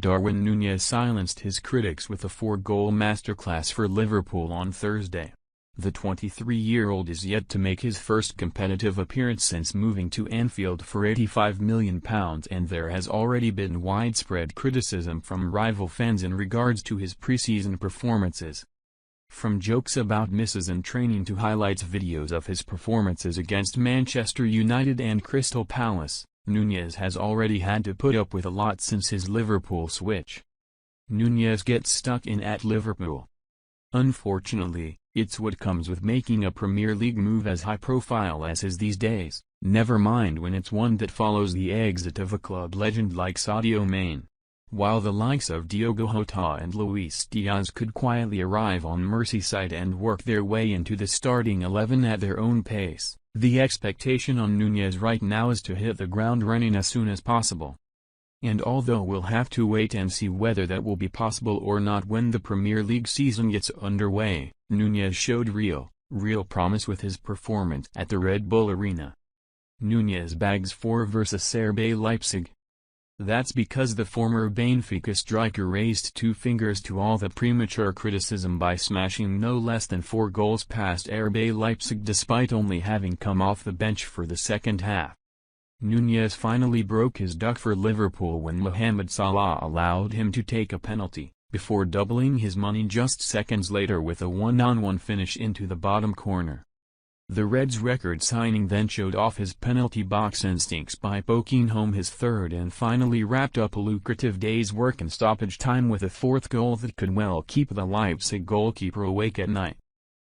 Darwin Nunez silenced his critics with a 4-goal masterclass for Liverpool on Thursday. The 23-year-old is yet to make his first competitive appearance since moving to Anfield for £85 million, and there has already been widespread criticism from rival fans in regards to his pre-season performances. From jokes about misses in training to highlights videos of his performances against Manchester United and Crystal Palace, Nunez has already had to put up with a lot since his Liverpool switch. Nunez gets stuck in at Liverpool. Unfortunately, it's what comes with making a Premier League move as high profile as his these days, never mind when it's one that follows the exit of a club legend like Sadio Mane. While the likes of Diogo Jota and Luis Diaz could quietly arrive on Merseyside and work their way into the starting 11 at their own pace, the expectation on Nunez right now is to hit the ground running as soon as possible. And although we'll have to wait and see whether that will be possible or not when the Premier League season gets underway, Nunez showed real promise with his performance at the Red Bull Arena. Nunez bags 4 versus RB Leipzig. That's because the former Benfica striker raised 2 fingers to all the premature criticism by smashing no less than 4 goals past RB Leipzig despite only having come off the bench for the second half. Nunez finally broke his duck for Liverpool when Mohamed Salah allowed him to take a penalty, before doubling his money just seconds later with a 1-on-1 finish into the bottom corner. The Reds' record signing then showed off his penalty box instincts by poking home his third and finally wrapped up a lucrative day's work in stoppage time with a 4th goal that could well keep the Leipzig goalkeeper awake at night.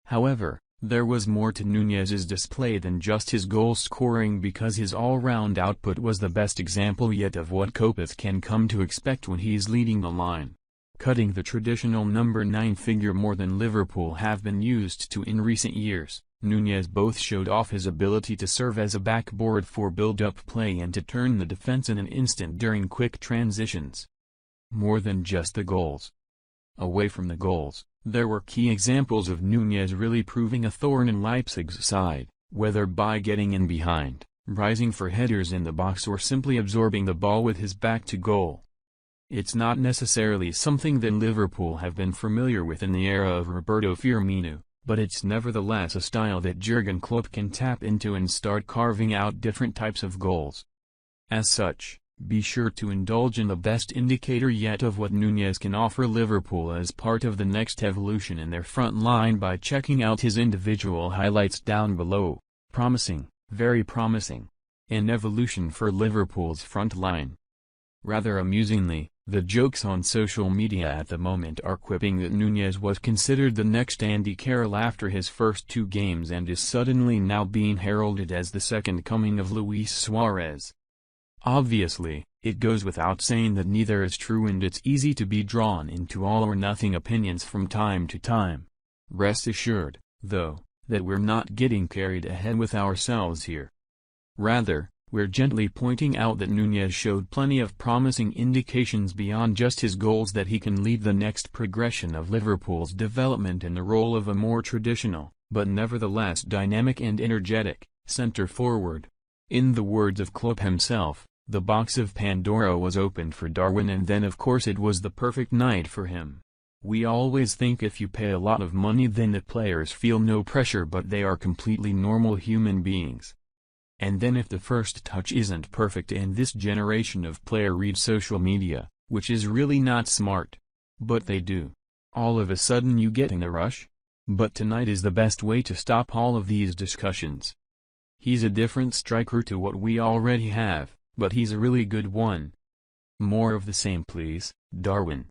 However, there was more to Nunez's display than just his goal scoring, because his all-round output was the best example yet of what Kopeth can come to expect when he's leading the line. Cutting the traditional number 9 figure more than Liverpool have been used to in recent years, Nunez both showed off his ability to serve as a backboard for build-up play and to turn the defense in an instant during quick transitions. More than just the goals. Away from the goals, there were key examples of Nunez really proving a thorn in Leipzig's side, whether by getting in behind, rising for headers in the box, or simply absorbing the ball with his back to goal. It's not necessarily something that Liverpool have been familiar with in the era of Roberto Firmino, but it's nevertheless a style that Jurgen Klopp can tap into and start carving out different types of goals. As such, be sure to indulge in the best indicator yet of what Nunez can offer Liverpool as part of the next evolution in their front line by checking out his individual highlights down below. Promising, very promising. An evolution for Liverpool's front line. Rather amusingly, the jokes on social media at the moment are quipping that Nunez was considered the next Andy Carroll after his first 2 games and is suddenly now being heralded as the second coming of Luis Suarez. Obviously, it goes without saying that neither is true, and it's easy to be drawn into all-or-nothing opinions from time to time. Rest assured, though, that we're not getting carried ahead with ourselves here. Rather, we're gently pointing out that Nunez showed plenty of promising indications beyond just his goals that he can lead the next progression of Liverpool's development in the role of a more traditional, but nevertheless dynamic and energetic, centre-forward. In the words of Klopp himself, the box of Pandora was opened for Darwin, and then of course it was the perfect night for him. We always think if you pay a lot of money then the players feel no pressure, but they are completely normal human beings. And then if the first touch isn't perfect and this generation of player reads social media, which is really not smart, but they do, all of a sudden you get in a rush? But tonight is the best way to stop all of these discussions. He's a different striker to what we already have, but he's a really good one. More of the same please, Darwin.